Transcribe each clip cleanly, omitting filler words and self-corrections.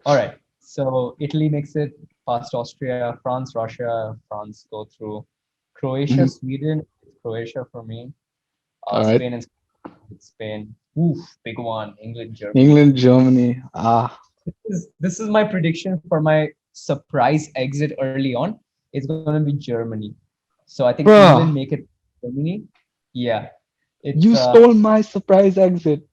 All right. So Italy makes it past Austria, France, Russia. France go through Croatia, Mhm. Sweden. Croatia for me. All right. Spain and Spain. Oof, big one. England, Germany. England, Germany. Ah, This is my prediction for my surprise exit early on. It's going to be Germany. So I think England bruh, make it Germany. Yeah, it's you stole my surprise exit.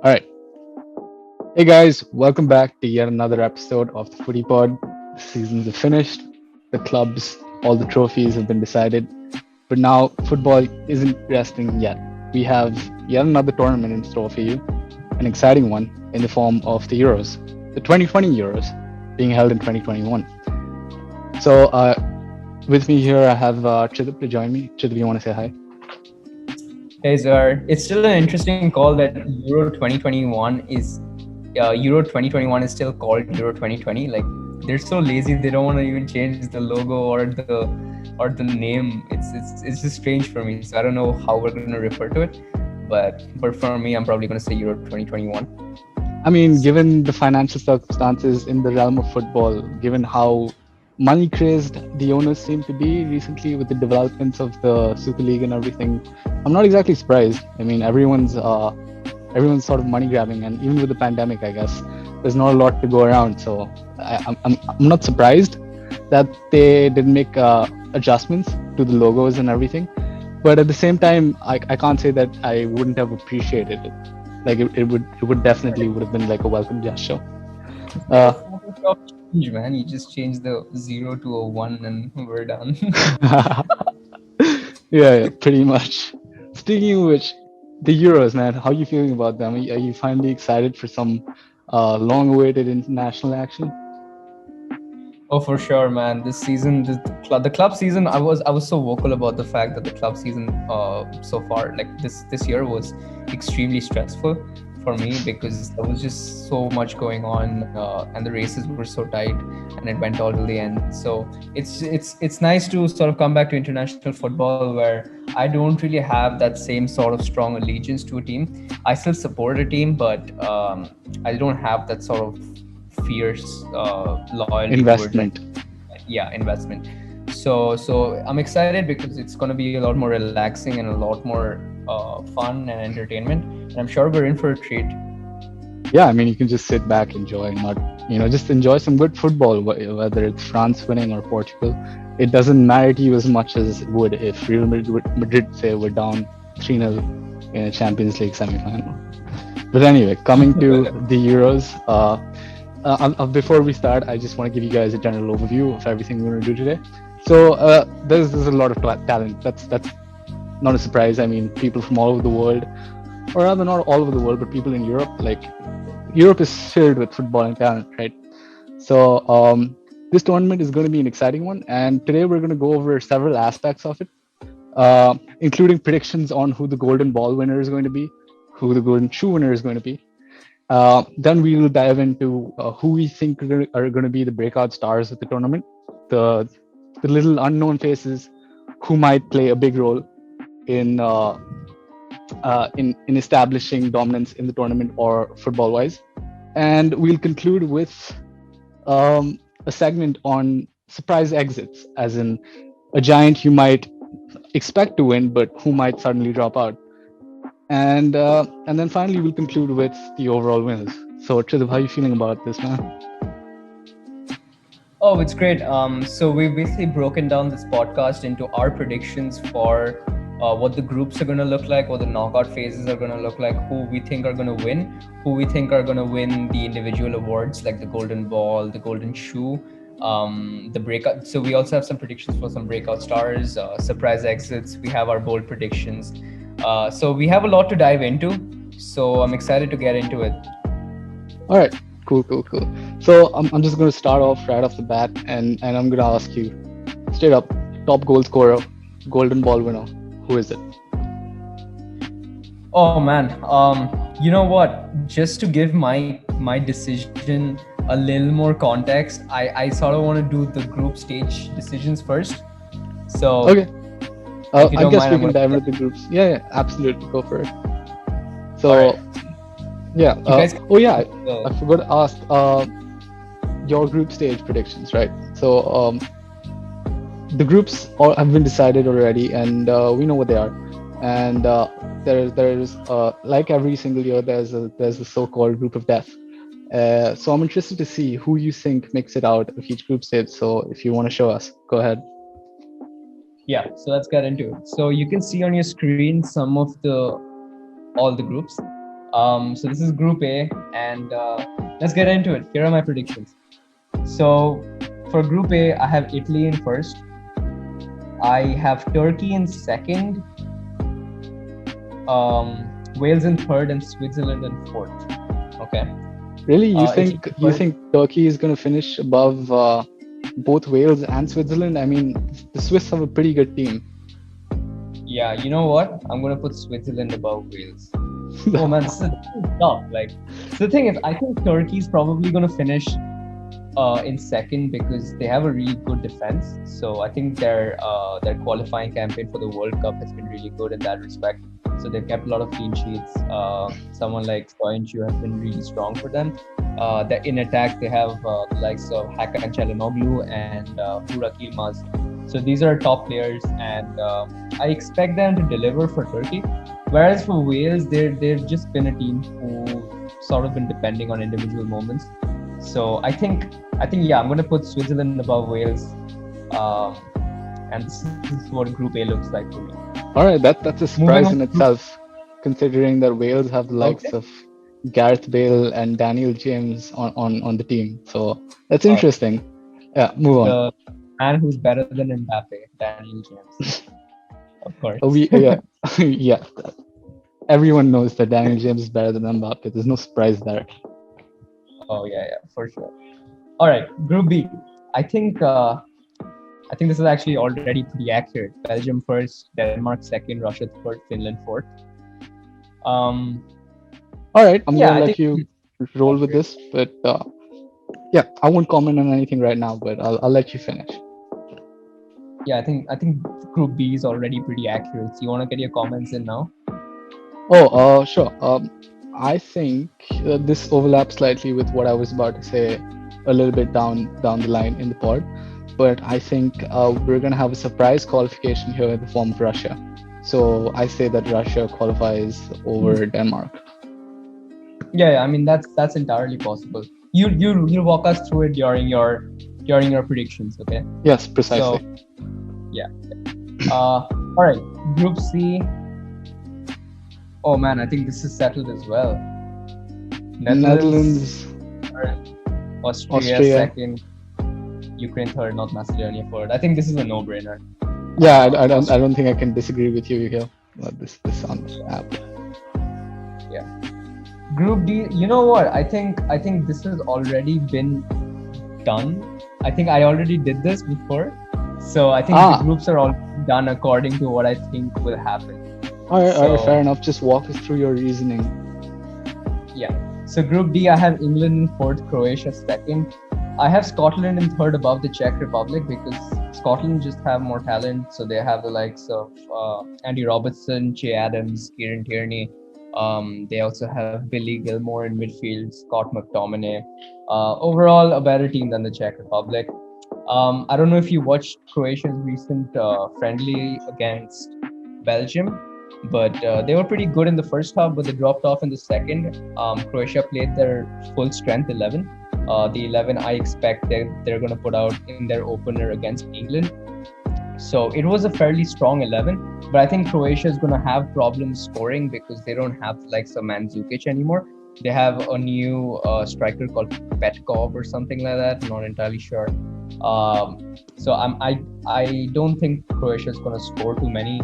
All right. Hey guys, welcome back to yet another episode of the FootyPod. The seasons are finished, the clubs, all the trophies have been decided, but now football isn't resting yet. We have yet another tournament in store for you, an exciting one in the form of the Euros, the 2020 Euros, being held in 2021. So, with me here, I have Chidip to join me. Chidip, you want to say hi? Hey Zar, it's still an interesting call that Euro 2021 is Euro 2021 is still called Euro 2020. Like they're so lazy they don't want to even change the logo or the name. It's just strange for me. So I don't know how we're gonna refer to it, but for me, I'm probably gonna say Euro 2021. I mean, given the financial circumstances in the realm of football, given how money crazed the owners seem to be recently with the developments of the Super League and everything, I'm not exactly surprised. I mean, everyone's sort of money grabbing, and even with the pandemic, I guess there's not a lot to go around. So I'm not surprised that they did make adjustments to the logos and everything. But at the same time, I can't say that I wouldn't have appreciated it. Like it would definitely would have been like a welcome gesture. It's like a Uh, Photoshop change, man. You just change the zero to a one, and we're done. yeah, pretty much. Speaking of which, the Euros, man, how are you feeling about them? Are you finally excited for some long-awaited international action? Oh, for sure, man. This season, the club season, I was so vocal about the fact that the club season so far, like this year, was extremely stressful for me because there was just so much going on, and the races were so tight, and it went all till the end. So it's nice to sort of come back to international football where I don't really have that same sort of strong allegiance to a team. I still support a team, but I don't have that sort of fierce loyalty towards like Investment. yeah investment. So I'm excited because it's going to be a lot more relaxing and a lot more fun and entertainment, and I'm sure we're in for a treat. Yeah, I mean, you can just sit back, enjoy, not just enjoy some good football, whether it's France winning or Portugal. It doesn't matter to you as much as it would if Real Madrid say were down 3-0 in a Champions League semi-final. But anyway, coming to the Euros, before we start, I just want to give you guys a general overview of everything we're going to do today. So there's a lot of talent. That's not a surprise. I mean, people from all over the world, or rather not all over the world, but people in Europe. Like Europe is filled with football and talent, right? So this tournament is going to be an exciting one, and today we're going to go over several aspects of it, including predictions on who the Golden Ball winner is going to be, who the Golden Shoe winner is going to be. Then we will dive into who we think are going to be the breakout stars of the tournament, the the little unknown faces who might play a big role in in establishing dominance in the tournament or football wise. And we'll conclude with a segment on surprise exits, as in a giant you might expect to win, but who might suddenly drop out. And then finally we'll conclude with the overall winners. So Tridib, how are you feeling about this, man? Oh, it's great. So we've basically broken down this podcast into our predictions for what the groups are going to look like, what the knockout phases are going to look like, who we think are going to win, who we think are going to win the individual awards like the Golden Ball, the Golden Shoe, the breakout. So we also have some predictions for some breakout stars, surprise exits. We have our bold predictions. So we have a lot to dive into. So I'm excited to get into it. All right, cool. So I'm just going to start off right off the bat, and I'm going to ask you straight up, top goal scorer, golden ball winner, who is it? Oh man, you know what? Just to give my decision a little more context, I sort of want to do the group stage decisions first. So Okay. If you I don't guess mind, we I'm can gonna dive get into the groups. Yeah, yeah, absolutely, go for it. all right. So yeah, You guys oh yeah, can I forgot to ask your group stage predictions, right? So the groups all have been decided already, and we know what they are. And there's like every single year, there's a so-called group of death. So I'm interested to see who you think makes it out of each group stage. So if you want to show us, go ahead. yeah, so let's get into it. So you can see on your screen some of the all the groups. So this is Group A, and let's get into it. Here are my predictions. So for Group A, I have Italy in first. I have Turkey in second, Wales in third, and Switzerland in fourth. Okay. Really, you Italy think in you first. think Turkey is going to finish above both Wales and Switzerland? I mean, the Swiss have a pretty good team. Yeah, you know what? I'm gonna put Switzerland above Wales. Oh man, this is tough. Like, so the thing is, I think Turkey's probably gonna finish in second because they have a really good defense. So I think their qualifying campaign for the World Cup has been really good in that respect. So they've kept a lot of clean sheets. Someone like Soyuncu has been really strong for them. In attack, they have the likes of Hakan Çalhanoğlu and Burak Yilmaz. So these are top players, and I expect them to deliver for Turkey. Whereas for Wales, they've just been a team who sort of been depending on individual moments. So I think yeah, I'm gonna put Switzerland above Wales, um, and this is what Group A looks like for me. All right, that's a Moving surprise on in to Group. itself, considering that Wales have the Okay. likes of Gareth Bale and Daniel James on the team. So that's Uh, interesting. Yeah, move on. the man who's better than Mbappe, Daniel James, of course. Yeah, yeah. Everyone knows that Daniel James is better than Mbappe. There's no surprise there. Oh yeah, for sure. All right, Group B. I think I think this is actually already pretty accurate. Belgium first, Denmark second, Russia third, Finland fourth. Um, All right, I'm yeah, gonna I let think you roll with this, but yeah, I won't comment on anything right now, but I'll let you finish. yeah, I think Group B is already pretty accurate. So you want to get your comments in now? Oh, sure. I think this overlaps slightly with what I was about to say a little bit down the line in the pod, but I think we're gonna have a surprise qualification here in the form of Russia. So I say that Russia qualifies over Denmark. Yeah, I mean that's entirely possible. You walk us through it during your predictions, okay? Yes, So precisely. yeah. All right, Group C. Oh man, I think this is settled as well. Netherlands Netherlands, third, Austria Austria. second, Ukraine third, North Macedonia fourth. I think this is a no-brainer. Yeah, I Austria, don't think I can disagree with you here. This on the app. yeah. Group D. You know what? I think this has already been done. I think I already did this before, so I think the Ah, groups are all done according to what I think will happen. all right, So fair enough. Just walk us through your reasoning. yeah. So Group D, I have England in fourth, Croatia second. I have Scotland in third above the Czech Republic because Scotland just have more talent. So they have the likes of Andy Robertson, Che Adams, Kieran Tierney. They also have Billy Gilmore in midfield, Scott McTominay. Overall, a better team than the Czech Republic. I don't know if you watched Croatia's recent friendly against Belgium, but they were pretty good in the first half, but they dropped off in the second. Croatia played their full strength 11. The 11 I expect they're going to put out in their opener against England. So it was a fairly strong 11, but I think Croatia is going to have problems scoring because they don't have like some Mandzukic anymore. They have a new striker called Petkov or something like that. I'm not entirely sure. So I don't think Croatia is going to score too many,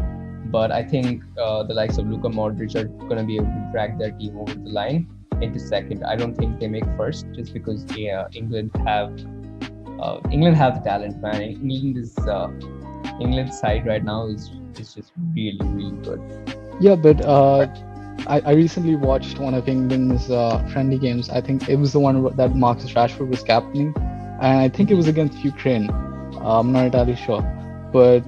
but I think the likes of Luka Modric are going to be able to drag their team over the line into second. I don't think they make first just because England have the talent, man. England's side right now is just really really good. Yeah, but I recently watched one of England's friendly games. I think it was the one that Marcus Rashford was captaining, and I think it was against Ukraine. I'm not entirely sure, but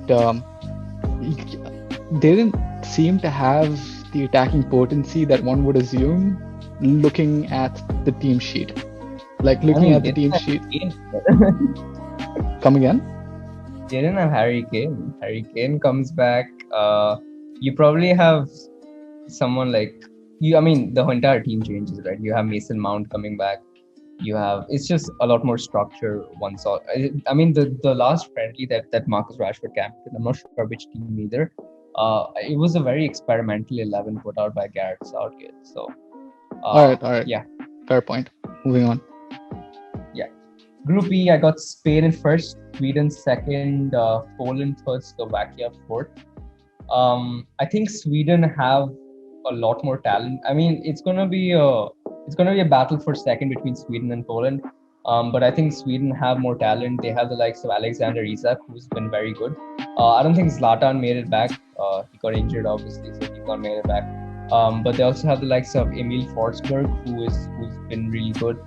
they didn't seem to have the attacking potency that one would assume looking at the team sheet. Like I looking mean, at the they team didn't sheet. have Kane. Come again? They didn't have Harry Kane. Harry Kane comes back. You probably have someone like you. I mean, the entire team changes, right? You have Mason Mount coming back. You have it's just a lot more structure once all. I mean, the last friendly that Marcus Rashford captained. I'm not sure which team either. It was a very experimental 11 put out by Gareth Southgate. So, All right, all right. yeah, Fair point. Moving on. yeah. Group E, I got Spain in first, Sweden second, Poland third, Slovakia fourth. I think Sweden have a lot more talent. I mean, it's gonna be a battle for second between Sweden and Poland. But I think Sweden have more talent. They have the likes of Alexander Isak, who's been very good. I don't think Zlatan made it back. He got injured, obviously, so he got made it back. But they also have the likes of Emil Forsberg, who's been really good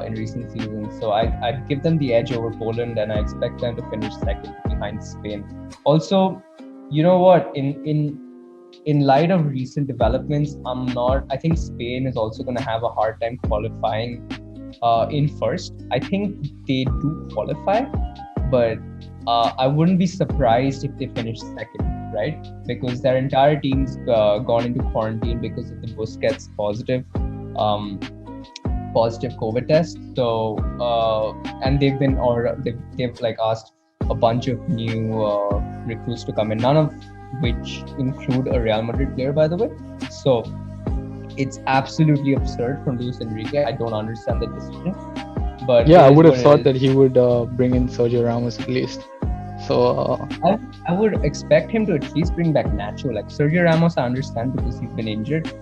in recent seasons. So I'd give them the edge over Poland, and I expect them to finish second behind Spain. Also, you know what? In light of recent developments, I think Spain is also going to have a hard time qualifying in first. I think they do qualify, but I wouldn't be surprised if they finish second, right? Because their entire team's gone into quarantine because of the Busquets um, positive COVID test. So and they've like asked a bunch of new recruits to come in, none of which include a Real Madrid player, by the way. So it's absolutely absurd from Luis Enrique. I don't understand the decision, but Yeah, it I is would have what it thought is. that he would bring in Sergio Ramos at least. So I would expect him to at least bring back Nacho. Like Sergio Ramos, I understand because he's been injured.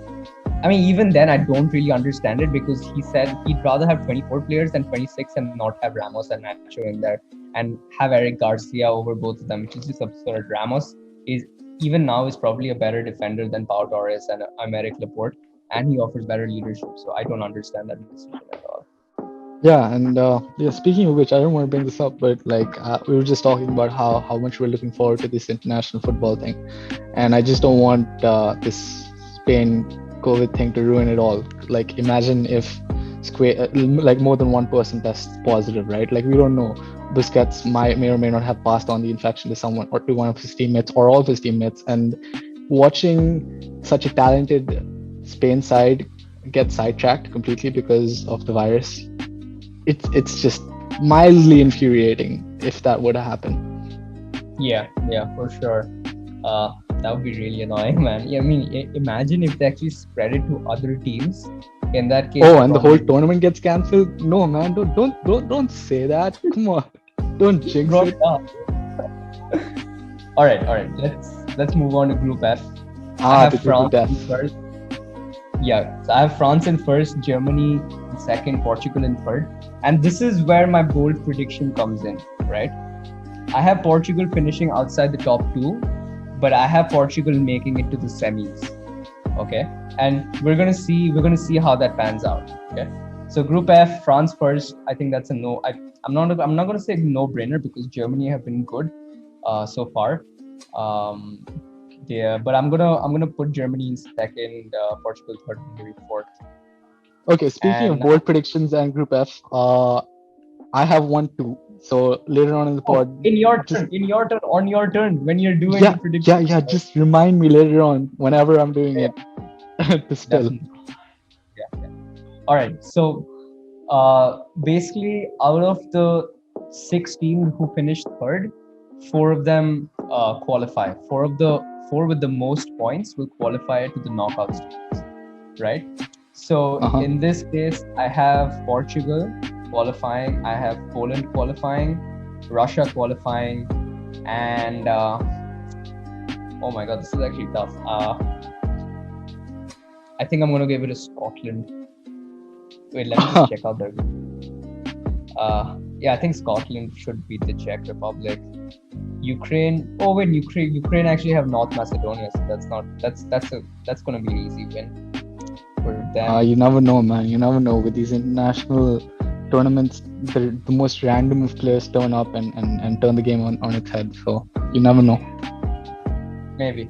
I mean, even then, I don't really understand it because he said he'd rather have 24 players than 26 and not have Ramos and Nacho in there and have Eric Garcia over both of them, which is just absurd. Ramos is even now is probably a better defender than Pau Torres and Aymeric Laporte, and he offers better leadership. So I don't understand that decision at all. yeah, and yeah. Speaking of which, I don't want to bring this up, but like we were just talking about how much we're looking forward to this international football thing, and I just don't want this Spain COVID thing to ruin it all. Like imagine if like more than one person tests positive, right? Like we don't know. Busquets may or may not have passed on the infection to someone or to one of his teammates or all of his teammates, and watching such a talented Spain side get sidetracked completely because of the virus, it's just mildly infuriating if that were to happen. Yeah, for sure. That would be really annoying, man. Yeah, I mean, imagine if they actually spread it to other teams. In that case, Oh, I'd and the whole probably tournament gets cancelled? No, man, don't say that. Come on, don't jinx brought it. it up. All right. Let's move on to Group F. I Ah, the have group of France death. in first. Yeah, so I have France in first, Germany in second, Portugal in third, and this is where my bold prediction comes in, right? I have Portugal finishing outside the top two, but I have Portugal making it to the semis. Okay, and we're gonna see how that pans out. Okay, so Group F, France first. I think that's a no. I'm not gonna say no brainer because Germany have been good so far. Um, yeah, but I'm gonna put Germany in second, Portugal third, Hungary fourth, Okay, speaking of and bold predictions and group F, I have one too. So later on in the oh, pod, just in your turn, on your turn when you're doing yeah, the yeah, predictions. yeah. Just remind me later on whenever I'm doing Yeah, it to spill. definitely. Yeah. All right. So basically, out of the 16 who finished third, four of them qualify. Four with the most points will qualify to the knockout stages, right? So Uh huh. in this case, I have Portugal qualifying, I have Poland qualifying, Russia qualifying, and oh my god, this is actually tough. I think I'm gonna give it to Scotland. Wait, let me just check out their. Yeah, I think Scotland should beat the Czech Republic. Ukraine. Oh wait, Ukraine actually have North Macedonia, so that's gonna be an easy win for them. You never know, man. You never know with these international tournaments. The most random of players turn up and turn the game on its head. So you never know. maybe,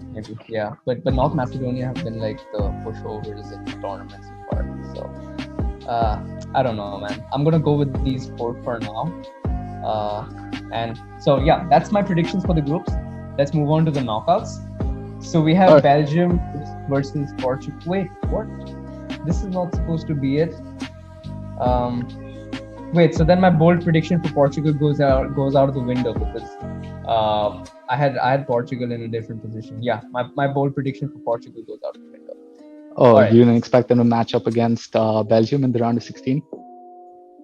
yeah. But North Macedonia have been like the pushovers in the tournament so far. So I don't know, man. I'm gonna go with these four for now. And so yeah, that's my predictions for the groups. Let's move on to the knockouts. So we All have right. Belgium versus Portugal. Wait, what? This is not supposed to be it. Um, Wait. So then my bold prediction for Portugal goes out of the window because I had Portugal in a different position. Yeah, my bold prediction for Portugal goes out of the window. Oh, All you right. didn't expect them to match up against Belgium in the round of 16?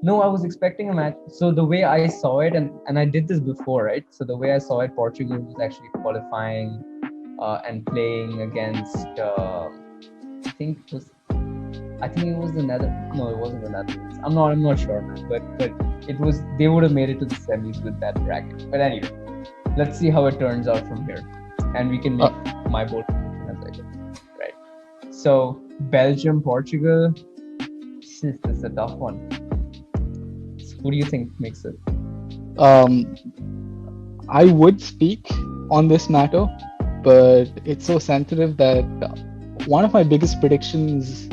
No, I was expecting a match. So the way I saw it, and I did this before, right? So the way I saw it, Portugal was actually qualifying and playing against. I think it was. I think it was the Nether. No, it wasn't the Netherlands. I'm not sure, man. But it was. They would have made it to the semis with that bracket. But anyway, let's see how it turns out from here, and we can Uh, make my bold prediction as I go. Right. So Belgium, Portugal. This is a tough one. Who do you think makes it? um, I would speak on this matter, but it's so sensitive that one of my biggest predictions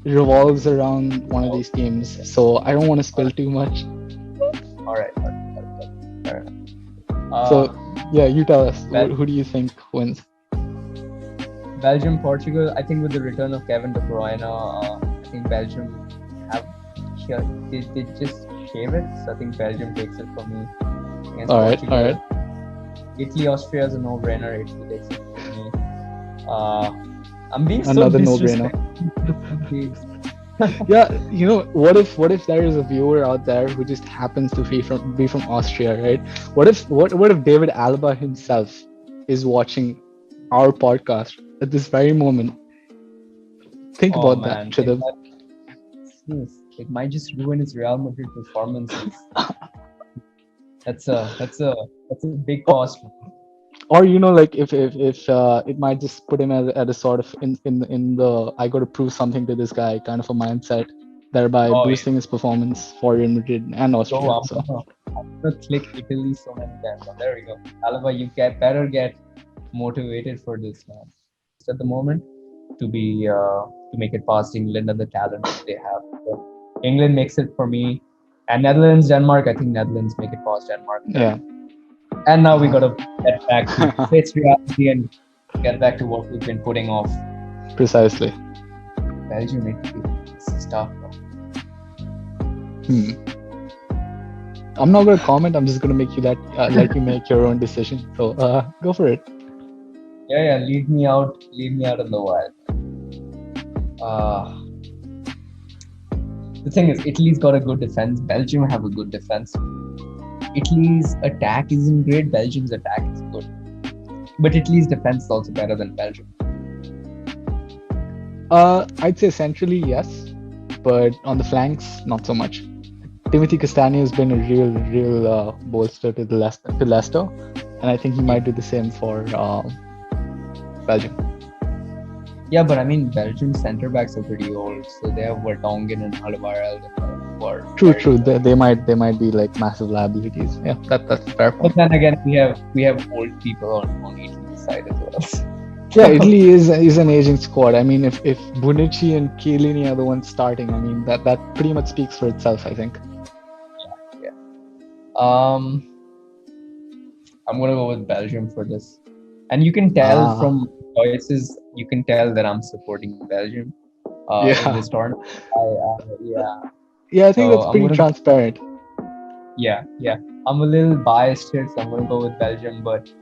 revolves around one of these teams. So I don't want to spill too much. All right. Fair enough. So yeah, you tell us. Bel- Who do you think wins? Belgium, Portugal. I think with the return of Kevin De Bruyne, I think Belgium have they just shave it. So I think Belgium takes it for me against All right, Portugal. all right. Italy, Austria is a no-brainer. Italy takes it for me. I'm being so Another no-brainer. disrespectful. Yeah, what if there is a viewer out there who just happens to be from Austria, right? What if David Alaba himself is watching our podcast at this very moment? Think Oh about that, man, Chidab. it might just ruin his Real Madrid performances. That's a big cost. Or like if it might just put him at a sort of in the I got to prove something to this guy kind of a mindset, thereby Oh yeah. boosting his performance for Real Madrid and So Austria. So I'm gonna click Italy so many times. Oh, there we go. Alaba, you better get motivated for this, man. Just at the moment to make it past England and the talent that they have. So England makes it for me, and Netherlands, Denmark. I think Netherlands make it past Denmark yeah, then. And now we gotta get back to face reality and get back to what we've been putting off. precisely. Belgium, Italy. This is tough, bro. Hmm. I'm not gonna comment. I'm just gonna make you let you make your own decision. So go for it. Yeah, leave me out in the wild. Uh, the thing is, Italy's got a good defense. Belgium have a good defense. Italy's attack isn't great. Belgium's attack is good, but Italy's defense is also better than Belgium. I'd say centrally yes, but on the flanks not so much. Timothy Castagne has been a real bolster to Leicester, and I think he might do the same for Belgium. Yeah, but I mean, Belgium centre backs are pretty old, so they have Vertonghen and Alderweireld who are True, very true. old. They might be like massive liabilities. Yeah, that's a fair But point. then again, we have old people on Italy's side as well. Yeah, Italy is an aging squad. I mean, if Bonucci and Chiellini are the ones starting, I mean that pretty much speaks for itself. I think. Yeah. Um, I'm gonna go with Belgium for this, and you can tell from choices, you can tell that I'm supporting Belgium in Yeah, this tournament. Yeah. yeah. I think So that's I'm pretty gonna transparent. yeah. I'm a little biased here, so I'm gonna go with Belgium, but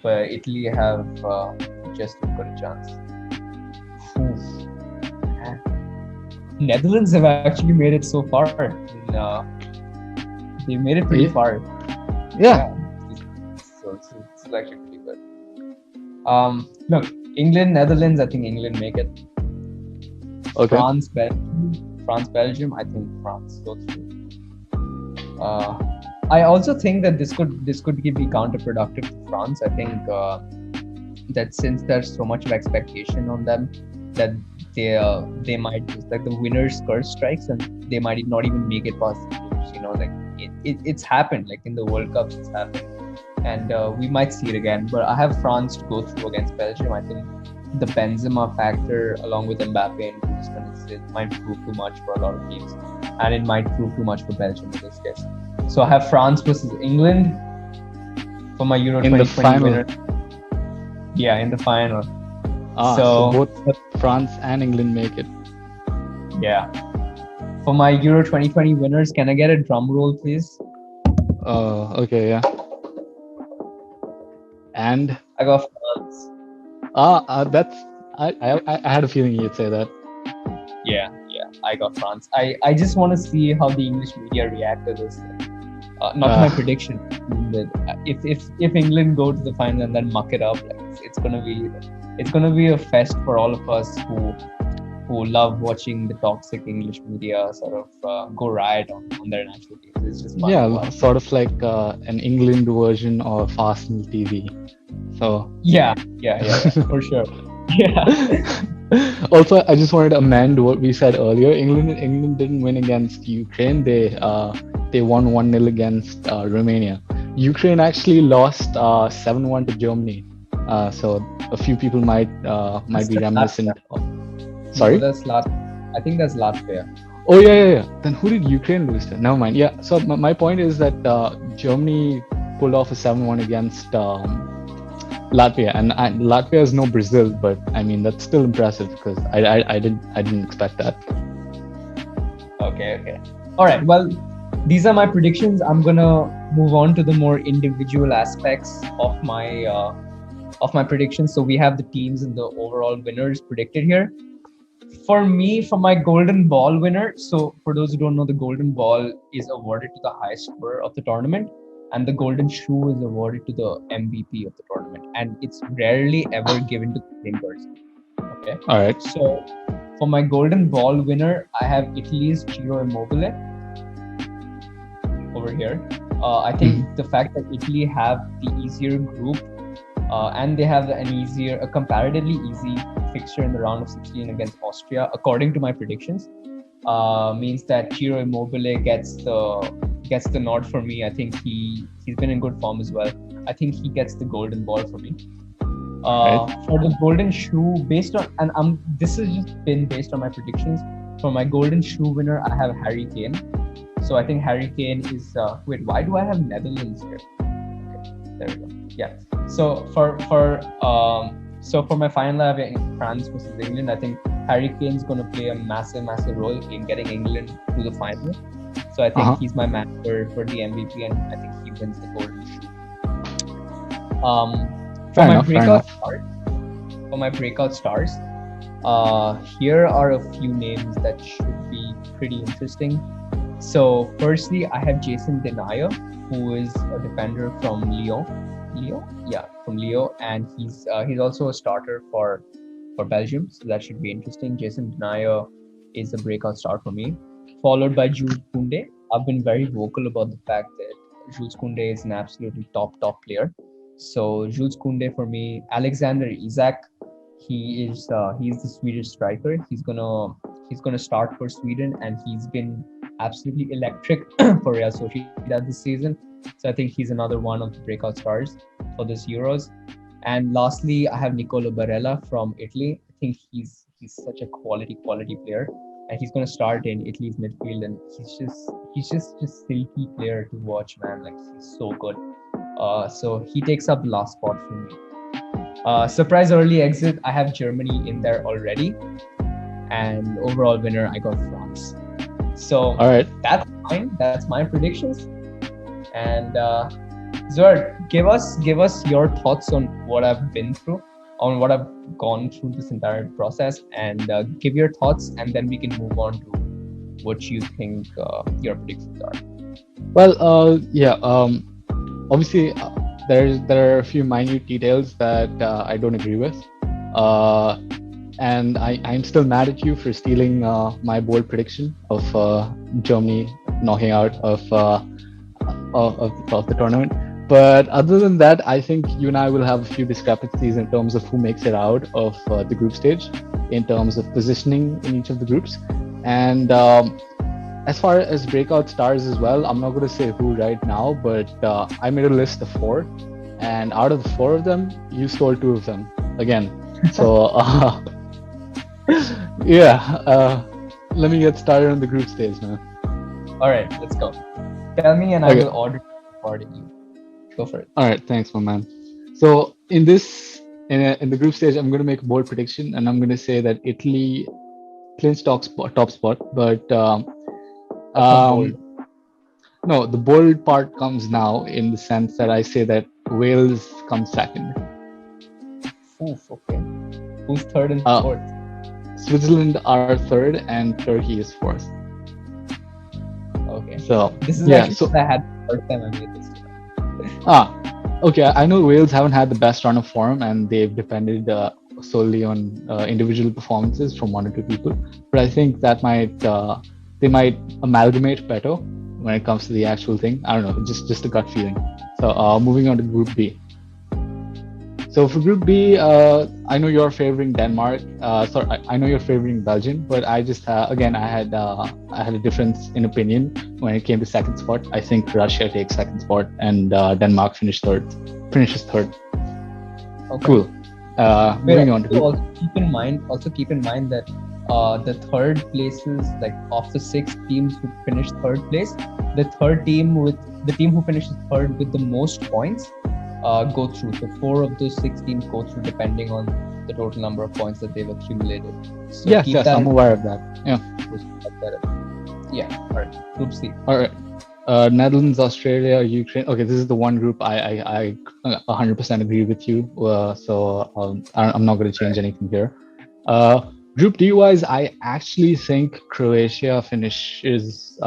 Italy have just as good a chance. Netherlands have actually made it so far. They made it pretty far. Yeah. So it's actually pretty good. Look, England, Netherlands. I think England make it. Okay. France, Belgium. I think France goes through. I also think that this could be counterproductive to France. I think that since there's so much of expectation on them, that they might just like the winner's curse strikes and they might not even make it past the groups. Like it's happened. Like in the World Cups, it's happened. and we might see it again. But I have France to go through against Belgium. I think the Benzema factor, along with Mbappe and Griezmann, it might prove too much for a lot of teams, and it might prove too much for Belgium in this case. So I have France versus England for my Euro In the 2020 final. winner. Yeah, in the final. So both France and England make it. Yeah. For my Euro 2020 winners, can I get a drum roll, please? Okay, yeah. And I got France. that's I had a feeling you'd say that. Yeah, I got France. I just want to see how the English media react to this. Not my prediction. If England go to the final and then muck it up, like it's gonna be a fest for all of us who love watching the toxic English media sort of go riot on their national teams. It's just fun. Yeah, sort of like an England version of Arsenal TV. So yeah, for sure. Yeah. Also, I just wanted to amend what we said earlier. England didn't win against Ukraine. They won 1-0 against Romania. Ukraine actually lost 7-1 to Germany. So a few people might be reminiscent. Sorry? No, I think that's Latvia. Oh yeah. Then who did Ukraine lose to? Never mind. Yeah. So my point is that Germany pulled off a 7-1 against Latvia, and Latvia is no Brazil, but I mean that's still impressive because I didn't expect that. Okay. All right. Well, these are my predictions. I'm gonna move on to the more individual aspects of my predictions. So we have the teams and the overall winners predicted here. For me, for my golden ball winner, so for those who don't know, the golden ball is awarded to the highest scorer of the tournament, and the golden shoe is awarded to the MVP of the tournament, and it's rarely ever given to the same person. Okay. All right. So for my golden ball winner, I have Italy's Ciro Immobile over here. I think the fact that Italy have the easier group and they have a comparatively easy fixture in the round of 16 against Austria, according to my predictions, means that Ciro Immobile gets the nod for me. I think he's been in good form as well. I think he gets the golden ball for me. For the golden shoe, this has just been based on my predictions. For my golden shoe winner, I have Harry Kane. So I think Harry Kane is. Wait, why do I have Netherlands here? Okay, there we go. Yeah. So for my final, I have France versus England. I think Harry Kane's going to play a massive role in getting England to the final. So I think he's my man for the MVP, and I think he wins the golden shoe. For my breakout stars, here are a few names that should be pretty interesting. So firstly, I have Jason Denayer, who is a defender from Lyon, and he's also a starter for Belgium, so that should be interesting. Jason Denayer is a breakout star for me, followed by Jude Koundé. I've been very vocal about the fact that Jude Koundé is an absolutely top player. So Jude Koundé for me. Alexander Isak, he's the Swedish striker. He's gonna start for Sweden, and he's been absolutely electric for Real Sociedad this season. So I think he's another one of the breakout stars for this Euros. And lastly, I have Nicolo Barella from Italy. I think he's such a quality player, and he's going to start in Italy's midfield. And he's just silky player to watch, man. Like he's so good. So he takes up the last spot for me. Surprise early exit, I have Germany in there already, and overall winner, I got France. So all right, that's fine. That's my predictions. And Zord, give us your thoughts on what I've been through, on what I've gone through this entire process, and give your thoughts, and then we can move on to what you think your predictions are. Well, obviously there are a few minute details that I don't agree with, and I'm still mad at you for stealing my bold prediction of Germany knocking out of the tournament. But other than that, I think you and I will have a few discrepancies in terms of who makes it out of the group stage, in terms of positioning in each of the groups. And as far as breakout stars as well, I'm not going to say who right now, but I made a list of 4. and out of the four of them, you stole two of them again. So yeah, let me get started on the group stage, man. All right, let's go. Tell me, and I Okay, will order accordingly. Go for it. all right, thanks, my man. So in the group stage, I'm going to make a bold prediction, and I'm going to say that Italy clinched top spot, but That's not bold. um, no, the bold part comes now in the sense that I say that Wales comes second. Oof. Okay. Who's third and Uh, fourth? Switzerland are third, and Turkey is fourth. Okay. So This is yeah, actually so what I had the first time I made this. ah, okay. I know Wales haven't had the best run of form, and they've depended solely on individual performances from one or two people. But I think that they might amalgamate better when it comes to the actual thing. I don't know, just a gut feeling. So moving on to Group B. So for Group B, I know you're favoring Denmark. Sorry, I know you're favoring Belgium, but I just again I had a difference in opinion when it came to second spot. I think Russia takes second spot, and Denmark finishes third. Okay. Cool. Moving on to Group. Also keep in mind that the third places, like of the 6 teams who finished third place, the team who finishes third with the most points go through. So 4 of those 6 teams go through depending on the total number of points that they've accumulated. So Yes, keep yes, that I'm aware of that. Yeah. Yeah. All right. Group C. All right. Netherlands, Australia, Ukraine. Okay, this is the one group I 100% agree with you. I'm not going to change anything here. Group D wise, I actually think Croatia finishes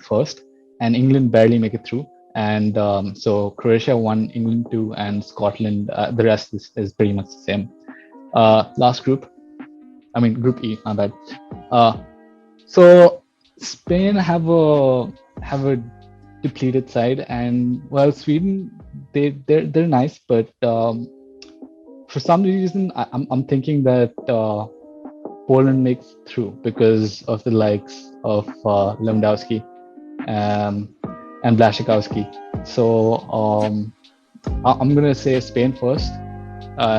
first, and England barely make it through. And so Croatia 1, England 2, and Scotland. The rest is pretty much the same. Last group, I mean Group E. My bad. So Spain have a depleted side, and well, Sweden they're nice, but for some reason I'm thinking that Poland makes through because of the likes of Lewandowski and Blaszczykowski. So I'm gonna say Spain first,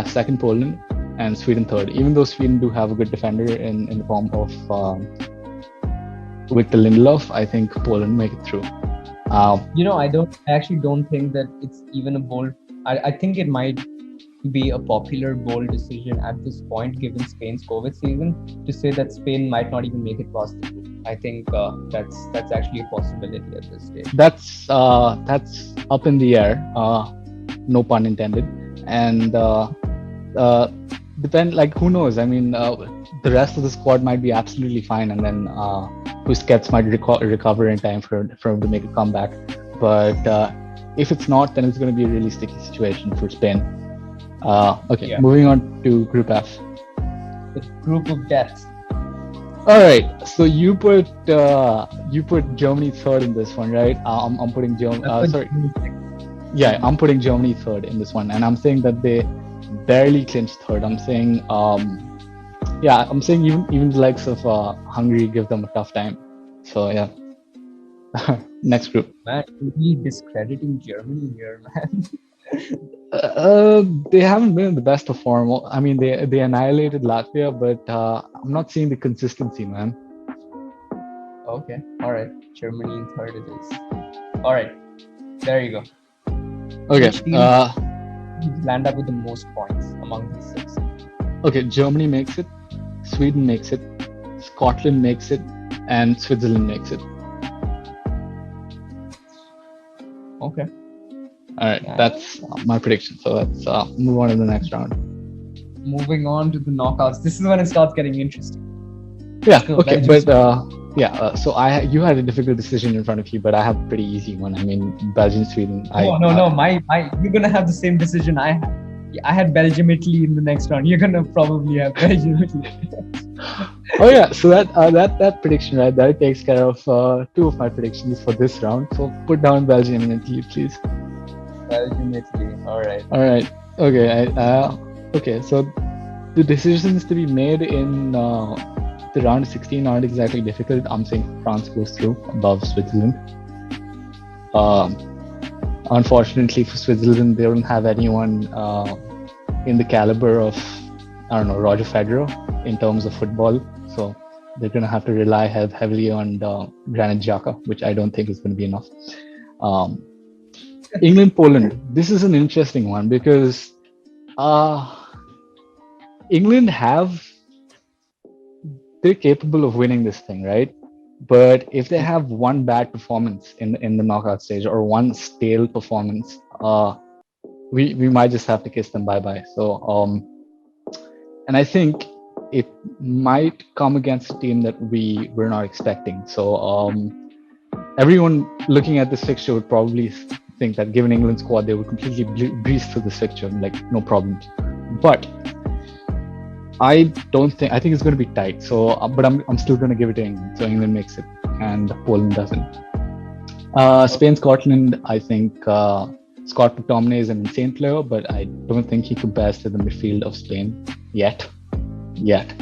second Poland, and Sweden third. Even though Sweden do have a good defender in the form of Victor Lindelof, I think Poland make it through. I actually don't think that it's even a bold. I think it might be a popular bold decision at this point, given Spain's COVID season, to say that Spain might not even make it past the group. I think that's actually a possibility at this stage. That's up in the air, no pun intended, and depend, like, who knows? I mean, the rest of the squad might be absolutely fine, and then Busquets might recover in time for him to make a comeback. But if it's not, then it's going to be a really sticky situation for Spain. Okay, yeah. Moving on to Group F. The group of death. All right, so you put Germany third in this one, right? I'm putting Germany. Yeah, I'm putting Germany third in this one, and I'm saying that they barely clinched third. I'm saying, I'm saying even the likes of Hungary give them a tough time. So yeah. Next group. Man, really discrediting Germany here, man. They haven't been in the best of form. I mean, they annihilated Latvia, but I'm not seeing the consistency, man. Okay, all right. Germany in third it is. All right, there you go. Okay. Which team land up with the most points among these 6? Okay, Germany makes it, Sweden makes it, Scotland makes it, and Switzerland makes it. Okay. All right, that's my prediction. So let's move on to the next round. Moving on to the knockouts. This is when it starts getting interesting. Yeah. Okay, but so you had a difficult decision in front of you, but I have a pretty easy one. I mean, Belgium, Sweden. No. You're gonna have the same decision I had. I had Belgium, Italy in the next round. You're gonna probably have Belgium, Italy. Oh yeah, so that prediction right there takes care of 2 of my predictions for this round. So put down Belgium and Italy, please. Belgium, Italy. All right. Okay. Okay. So the decisions to be made in the round of 16 aren't exactly difficult. I'm saying France goes through above Switzerland. Unfortunately for Switzerland, they don't have anyone in the caliber of, I don't know, Roger Federer in terms of football. So they're going to have to rely heavily on Granit Xhaka, which I don't think is going to be enough. Um, England, Poland. This is an interesting one because uh, England they're capable of winning this thing, right? But if they have one bad performance in the knockout stage or one stale performance, we might just have to kiss them bye bye. So and I think it might come against a team that we were not expecting. So everyone looking at this fixture would probably think that given England's squad, they would completely breeze through this fixture, like no problems. But I don't think. I think it's going to be tight. So, but I'm still going to give it to England. So England makes it, and Poland doesn't. Spain, Scotland. I think Scott McTominay is an insane player, but I don't think he compares to the midfield of Spain yet.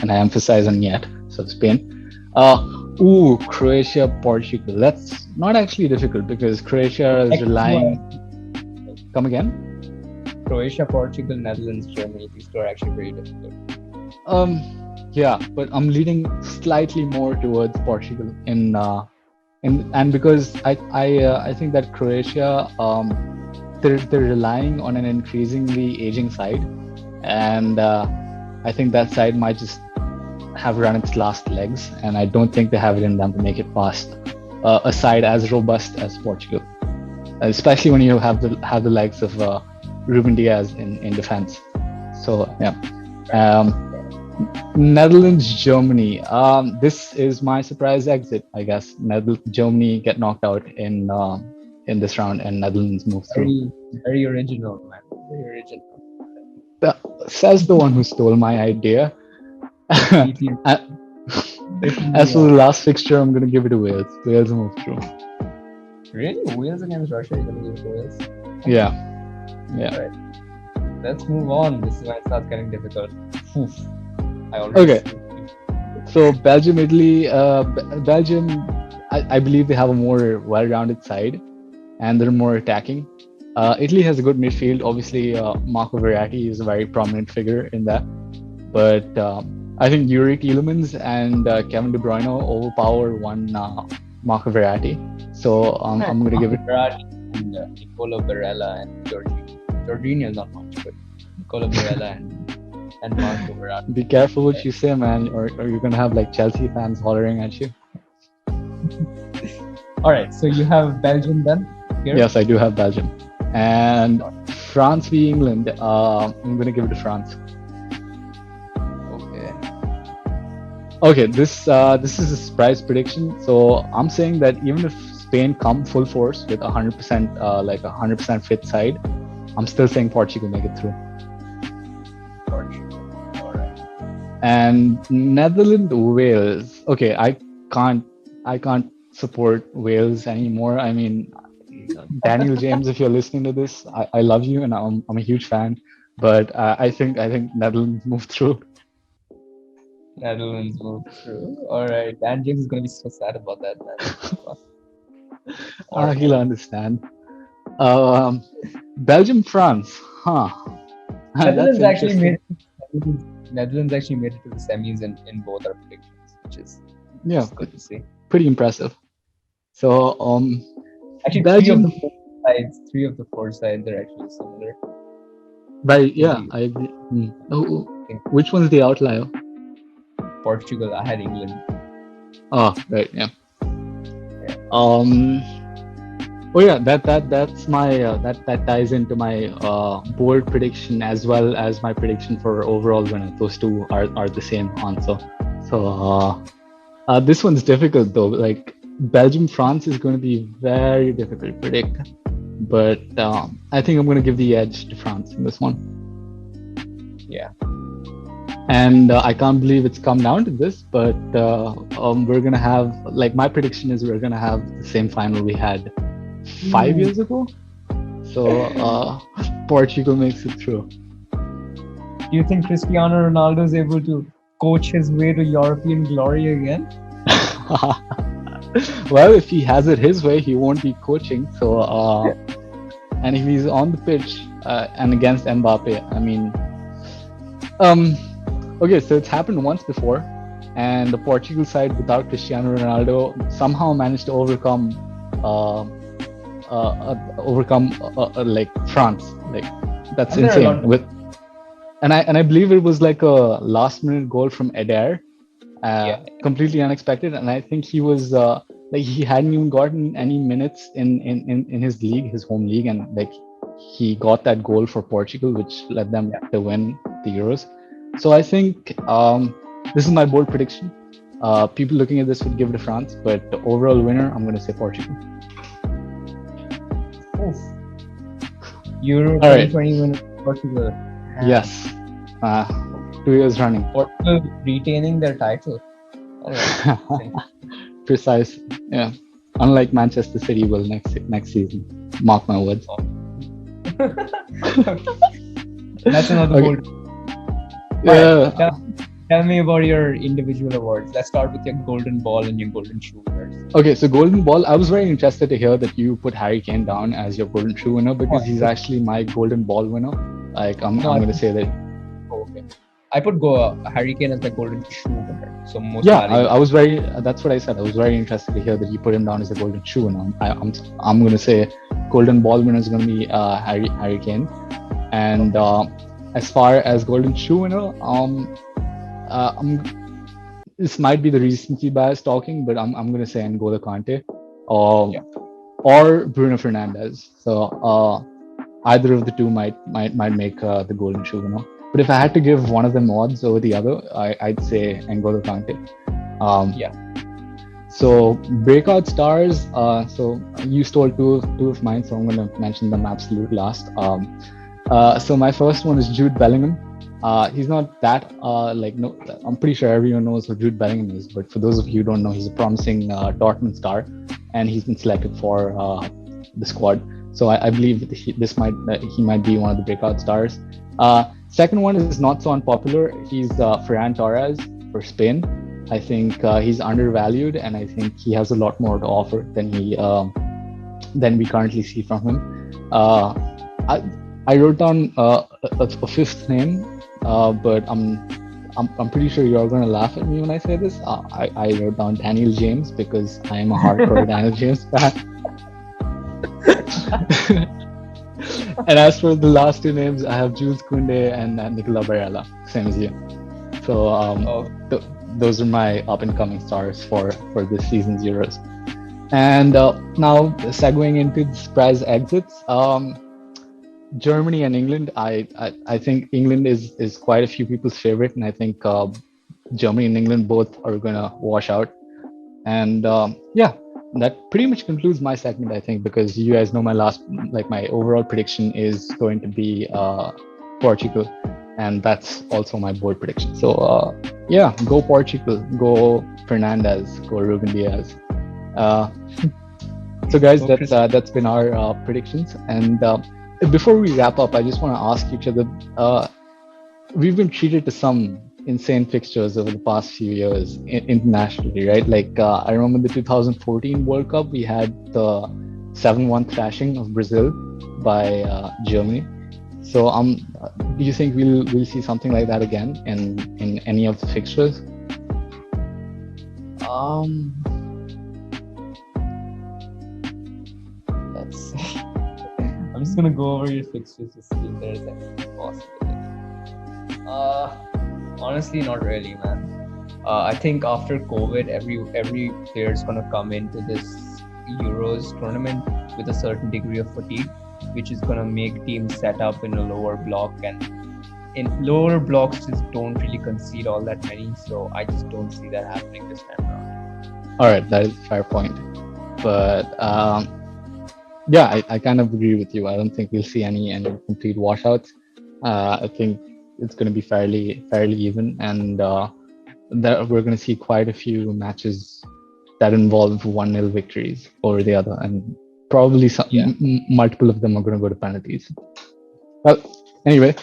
And I emphasize on yet. So Spain. Croatia, Portugal. That's not actually difficult because Croatia is relying. Come again? Croatia, Portugal, Netherlands, Germany. These two are actually very difficult. Yeah, but I'm leaning slightly more towards Portugal and because I think that Croatia they're relying on an increasingly aging side, and I think that side might just have run its last legs, and I don't think they have it in them to make it past a side as robust as Portugal, especially when you have the likes of Ruben Diaz in defense. So yeah. Netherlands, Germany. This is my surprise exit, I guess. Germany get knocked out in this round, and Netherlands move through. Very original, man. Very original. Says the one who stole my idea. As for the last fixture, I'm going to give it to Wales. Wales move through. Really? Wales against Russia? You're going to give it to Wales? Yeah. Right. Let's move on. This is when it starts getting difficult. Oof. Okay. So Belgium, Italy. Belgium, I believe they have a more well-rounded side, and they're more attacking. Italy has a good midfield. Obviously, Marco Verratti is a very prominent figure in that. But I think Yuri Tielemans and Kevin De Bruyne overpower one Marco Verratti. So I'm going to give it. Verratti and Nicola Barella and Jorginho is not much, but Nicola Barella and Marco Verratti. Be careful what you say, man, or you're going to have like Chelsea fans hollering at you. All right, so you have Belgium then? Here? Yes, I do have Belgium. And France v England, I'm going to give it to France. Okay, this is a surprise prediction. So I'm saying that even if Spain come full force with 100% like 100% fit side, I'm still saying Portugal make it through. Portugal, all right. And Netherlands, Wales. Okay, I can't support Wales anymore. I mean, Daniel James, if you're listening to this, I love you and I'm a huge fan. But I think Netherlands move through. Netherlands move through. All right, Dan James is going to be so sad about that, man. He'll understand. Belgium, France. Huh. Netherlands actually made it to the semis in both our predictions, which is good to see. Pretty impressive. So actually Belgium, three of the four sides are actually similar. Right, yeah, I agree. Which one's the outlier? Portugal. I had England. Oh, right, yeah. Oh yeah, that's my that ties into my bold prediction as well as my prediction for overall winner. Those two are the same answer. So this one's difficult though. Like Belgium, France is going to be very difficult to predict, but I think I'm going to give the edge to France in this one. Yeah. And I can't believe it's come down to this, but we're gonna have, like, my prediction is we're gonna have the same final we had 5 years ago. So Portugal makes it through. Do you think Cristiano Ronaldo is able to coach his way to European glory again? Well, if he has it his way, he won't be coaching. So And if he's on the pitch and against Mbappe, I mean, um, okay, so it's happened once before, and the Portugal side without Cristiano Ronaldo somehow managed to uh, overcome like France. Like that's And there are a insane. lot. And I believe it was like a last minute goal from Eder, Yeah, completely unexpected. And I think he was like he hadn't even gotten any minutes in his league, his home league, and like he got that goal for Portugal, which led them yeah. to win the Euros. So I think this is my bold prediction. People looking at this would give it to France, but the overall winner, I'm going to say Portugal. Oof. Euro All right. 2020 winner Portugal. Yes. 2 years running. Portugal retaining their title. Anyway, Precise. Yeah. Unlike Manchester City will next season. Mark my words. that's another Okay. bold. Yeah. Tell me about your individual awards. Let's start with your golden ball and your golden shoe winners. Okay, so Golden Ball, I was very interested to hear that you put Harry Kane down as your Golden Shoe winner because he's actually my Golden Ball winner. Like, I'm going to say that. Oh, okay. I put Harry Kane as the golden shoe winner. So most Yeah, valuable. I was very, that's what I said. I was very interested to hear that you put him down as a Golden Shoe winner. I'm going to say Golden Ball winner is going to be Harry Kane. And as far as Golden Shoe winner, this might be the recency bias talking, but I'm gonna say N'Golo Kante or Bruno Fernandes. So either of the two might make the golden shoe winner. But if I had to give one of them odds over the other, I'd say N'Golo Kante. Yeah. So Breakout Stars. So you stole two of mine, so I'm gonna mention them absolute last. So my first one is Jude Bellingham. He's not that no. I'm pretty sure everyone knows who Jude Bellingham is, but for those of you who don't know, he's a promising Dortmund star, and he's been selected for the squad. So I believe that he might be one of the breakout stars. Second one is not so unpopular. He's Ferran Torres for Spain. I think he's undervalued, and I think he has a lot more to offer than we currently see from him. I wrote down a fifth name. But I'm pretty sure you're gonna laugh at me when I say this. I wrote down Daniel James because I am a hardcore Daniel James fan. And as for the last two names, I have Jules Koundé and Nicola Barella, same as you. So those are my up and coming stars for this season's Euros. And now segueing into the surprise exits. Germany and England, I think England is quite a few people's favorite, and I think Germany and England both are gonna wash out. And yeah, that pretty much concludes my segment, I think, because you guys know my overall prediction is going to be Portugal, and that's also my bold prediction. So yeah, go Portugal, go Fernandez, go Ruben Diaz. So guys, that's been our predictions. And before we wrap up, I just want to ask each other, we've been treated to some insane fixtures over the past few years internationally, right? Like I remember the 2014 World Cup, we had the 7-1 thrashing of Brazil by Germany. So do you think we'll see something like that again in any of the fixtures? Let's see. I'm just gonna go over your fixtures to see if there's any possibility. Honestly, not really, man. I think after COVID, every player is gonna come into this Euros tournament with a certain degree of fatigue, which is gonna make teams set up in a lower block, and in lower blocks just don't really concede all that many. So I just don't see that happening this time around. All right, that is a fair point, but yeah, I kind of agree with you. I don't think we'll see any complete washouts. I think it's going to be fairly even, and that we're going to see quite a few matches that involve 1-0 victories over the other, and probably multiple of them are going to go to penalties. Well, anyway,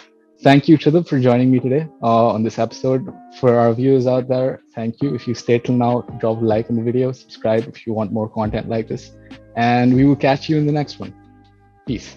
thank you, Chidab, for joining me today on this episode. For our viewers out there, thank you. If you stayed till now, drop a like on the video, subscribe if you want more content like this, and we will catch you in the next one. Peace.